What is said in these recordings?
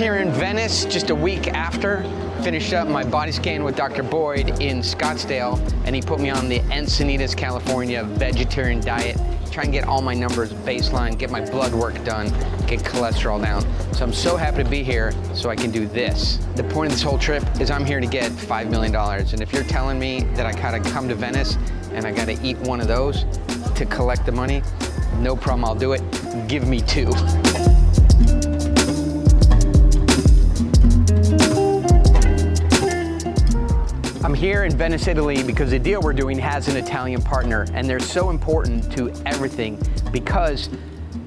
here in Venice just a week after. Finished up my body scan with Dr. Boyd in Scottsdale, and he put me on the Encinitas, California vegetarian diet. Try and get all my numbers baseline, get my blood work done, get cholesterol down. So I'm so happy to be here so I can do this. The point of this whole trip is I'm here to get $5 million. And if you're telling me that I gotta come to Venice and I gotta eat one of those to collect the money, no problem, I'll do it. Give me two. I'm here in Venice, Italy because the deal we're doing has an Italian partner, and they're so important to everything because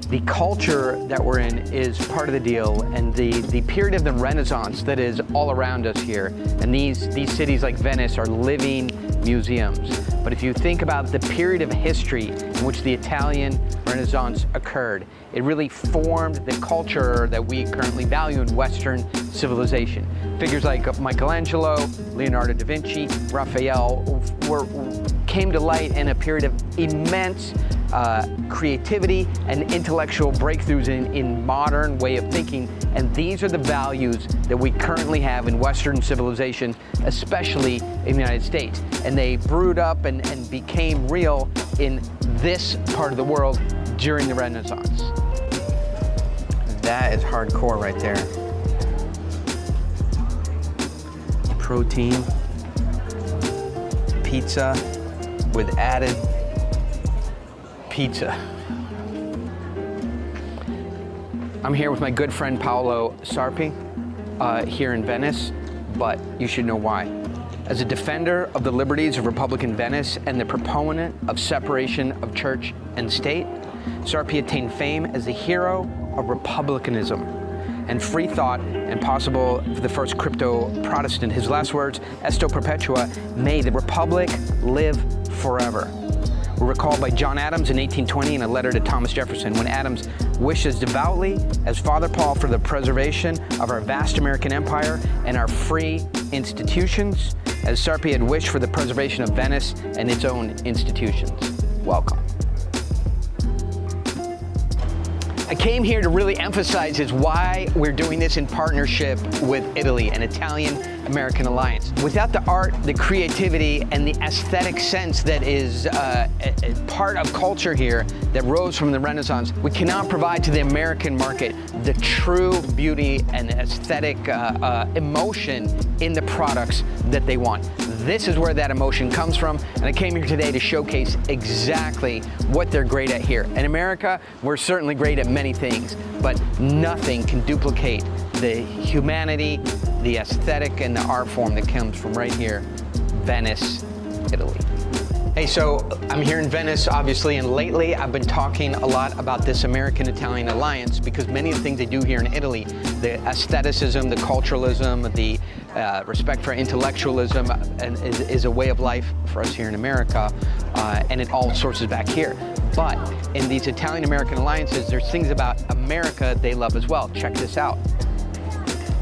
the culture that we're in is part of the deal, and the period of the Renaissance that is all around us here. And these cities like Venice are living museums. But if you think about the period of history in which the Italian Renaissance occurred, it really formed the culture that we currently value in Western civilization. Figures like Michelangelo, Leonardo da Vinci, Raphael came to light in a period of immense creativity and intellectual breakthroughs in modern way of thinking. And these are the values that we currently have in Western civilization, especially in the United States. And they brewed up and became real in this part of the world during the Renaissance. That is hardcore right there. Protein, pizza with added pizza. I'm here with my good friend Paolo Sarpi here in Venice, but you should know why. As a defender of the liberties of Republican Venice and the proponent of separation of church and state, Sarpi attained fame as the hero of republicanism and free thought, and possible for the first crypto Protestant. His last words, Esto Perpetua, may the Republic live forever. Were recalled by John Adams in 1820 in a letter to Thomas Jefferson, when Adams wished as devoutly as Father Paul for the preservation of our vast American empire and our free institutions, as Sarpi had wished for the preservation of Venice and its own institutions. Welcome. I came here to really emphasize is why we're doing this in partnership with Italy, an Italian-American alliance. Without the art, the creativity, and the aesthetic sense that is a part of culture here that rose from the Renaissance, we cannot provide to the American market the true beauty and aesthetic emotion in the products that they want. This is where that emotion comes from, and I came here today to showcase exactly what they're great at here. In America, we're certainly great at many things, but nothing can duplicate the humanity, the aesthetic, and the art form that comes from right here, Venice, Italy. Hey, so I'm here in Venice, obviously, and lately I've been talking a lot about this American-Italian alliance because many of the things they do here in Italy, the aestheticism, the culturalism, the respect for intellectualism is a way of life for us here in America, and it all sources back here. But in these Italian-American alliances, there's things about America they love as well. Check this out.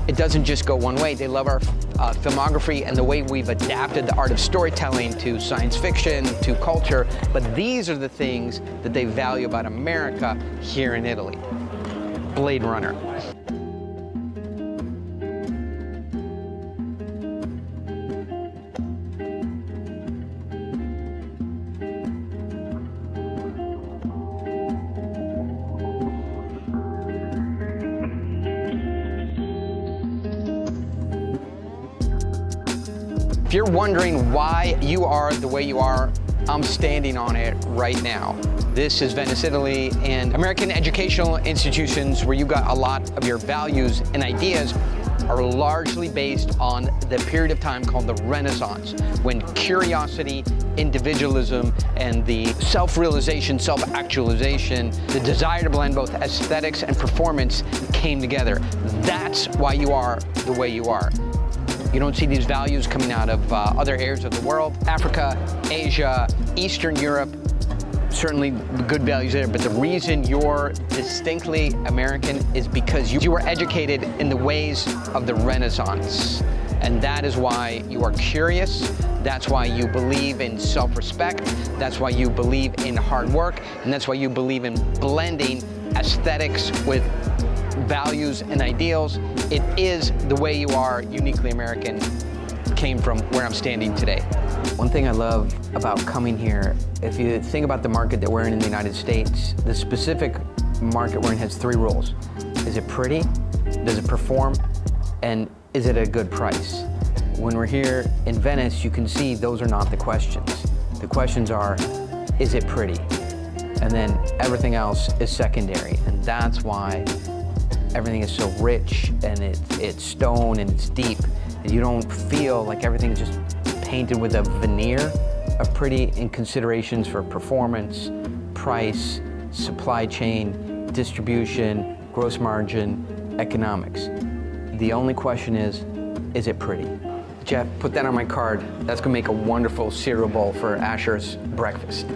It doesn't just go one way. They love our filmography and the way we've adapted the art of storytelling to science fiction, to culture, but these are the things that they value about America here in Italy. Blade Runner. If you're wondering why you are the way you are, I'm standing on it right now. This is Venice, Italy, and American educational institutions where you got a lot of your values and ideas are largely based on the period of time called the Renaissance, when curiosity, individualism, and the self-realization, self-actualization, the desire to blend both aesthetics and performance came together. That's why you are the way you are. You don't see these values coming out of other areas of the world. Africa, Asia, Eastern Europe, certainly good values there, but the reason you're distinctly American is because you were educated in the ways of the Renaissance. And that is why you are curious, that's why you believe in self-respect, that's why you believe in hard work, and that's why you believe in blending aesthetics with values and ideals. It is the way you are, uniquely American, came from where I'm standing today. One thing I love about coming here, if you think about the market that we're in the United States, the specific market we're in has 3 rules. Is it pretty? Does it perform? And is it a good price? When we're here in Venice, you can see those are not the questions. The questions are, is it pretty? And then everything else is secondary. And that's why everything is so rich, and it's stone and it's deep. And you don't feel like everything's just painted with a veneer of pretty in considerations for performance, price, supply chain, distribution, gross margin, economics. The only question is it pretty? Jeff, put that on my card. That's gonna make a wonderful cereal bowl for Asher's breakfast.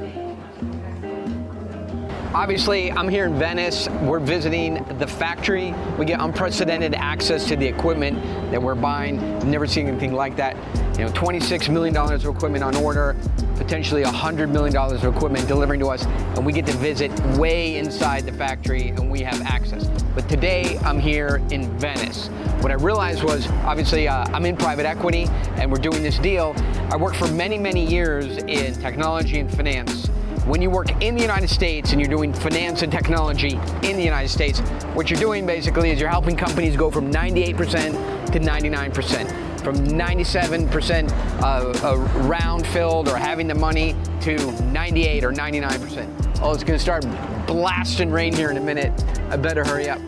Obviously, I'm here in Venice. We're visiting the factory. We get unprecedented access to the equipment that we're buying. I've never seen anything like that. You know, $26 million of equipment on order, potentially $100 million of equipment delivering to us, and we get to visit way inside the factory and we have access. But today, I'm here in Venice. What I realized was, obviously, I'm in private equity and we're doing this deal. I worked for many, many years in technology and finance. When you work in the United States and you're doing finance and technology in the United States, what you're doing basically is you're helping companies go from 98% to 99%, from 97% round filled or having the money to 98 or 99%. Oh, it's gonna start blasting rain here in a minute. I better hurry up.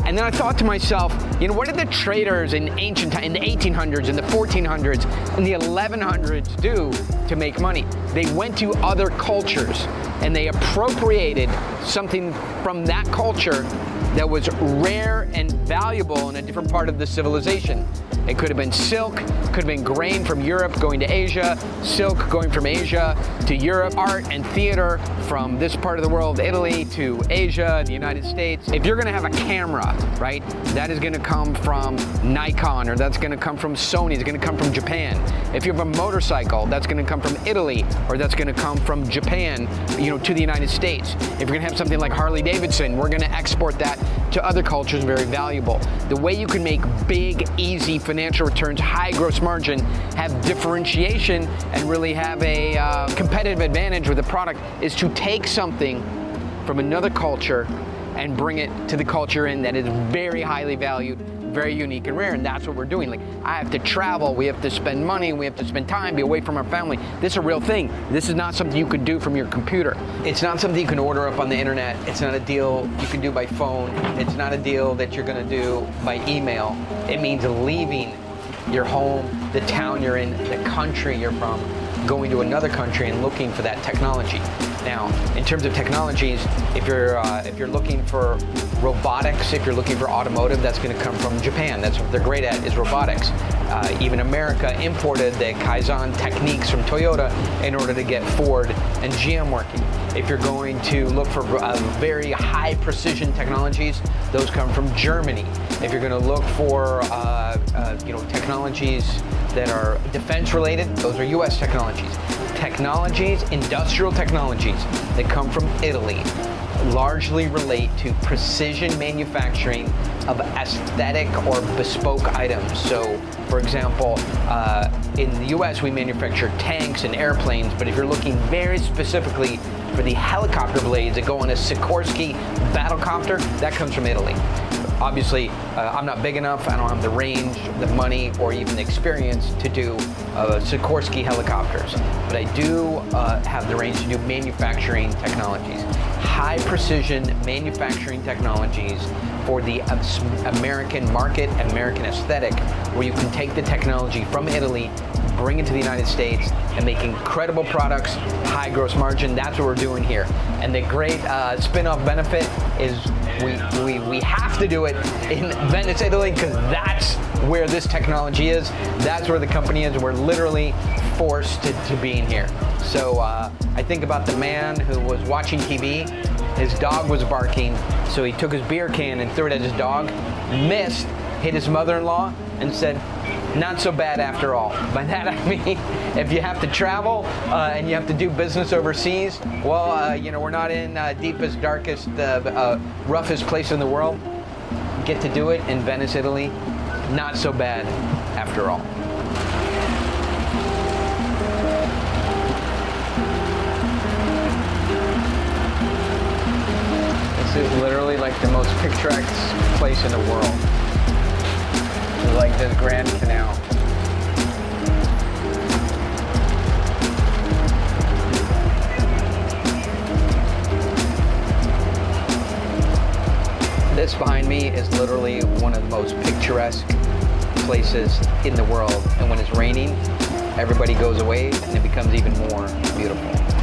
And then I thought to myself, you know, what did the traders in ancient time, in the 1800s, in the 1400s, in the 1100s do to make money? They went to other cultures and they appropriated something from that culture that was rare and valuable in a different part of the civilization. It could have been silk, could have been grain from Europe going to Asia, silk going from Asia to Europe, art and theater from this part of the world, Italy, to Asia, the United States. If you're gonna have a camera, right, that is gonna come from Nikon, or that's gonna come from Sony, it's gonna come from Japan. If you have a motorcycle, that's gonna come from Italy, or that's gonna come from Japan, you know, to the United States. If you're gonna have something like Harley Davidson, we're gonna export that to other cultures, very valuable. The way you can make big, easy financial returns, high gross margin, have differentiation, and really have a competitive advantage with a product is to take something from another culture and bring it to the culture in that is very highly valued, very unique and rare, and that's what we're doing. Like, I have to travel, we have to spend money, we have to spend time, be away from our family. This is a real thing. This is not something you could do from your computer. It's not something you can order up on the internet. It's not a deal you can do by phone. It's not a deal that you're gonna do by email. It means leaving your home, the town you're in, the country you're from, going to another country and looking for that technology. Now, in terms of technologies, if you're looking for robotics, if you're looking for automotive, that's going to come from Japan. That's what they're great at, is robotics. Even America imported the Kaizen techniques from Toyota in order to get Ford and GM working. If you're going to look for very high precision technologies, those come from Germany. If you're going to look for technologies that are defense related, those are US technologies. Technologies, industrial technologies that come from Italy largely relate to precision manufacturing of aesthetic or bespoke items. So, for example, in the US we manufacture tanks and airplanes, but if you're looking very specifically for the helicopter blades that go on a Sikorsky battlecopter, that comes from Italy. Obviously, I'm not big enough, I don't have the range, the money, or even the experience to do Sikorsky helicopters, but I do have the range to do manufacturing technologies. High precision manufacturing technologies for the American market, American aesthetic, where you can take the technology from Italy, bring it to the United States, and make incredible products, high gross margin. That's what we're doing here. And the great spin-off benefit is we have to do it in Venice, Italy, because that's where this technology is. That's where the company is. We're literally forced to be in here. So I think about the man who was watching TV. His dog was barking, so he took his beer can and threw it at his dog, missed, hit his mother-in-law, and said, not so bad after all. By that I mean, if you have to travel and you have to do business overseas, well, we're not in deepest, darkest, roughest place in the world. get to do it in Venice, Italy, not so bad after all. This is literally like the most picturesque place in the world. It's like this Grand Canal. This behind me is literally one of the most picturesque places in the world. And when it's raining, everybody goes away and it becomes even more beautiful.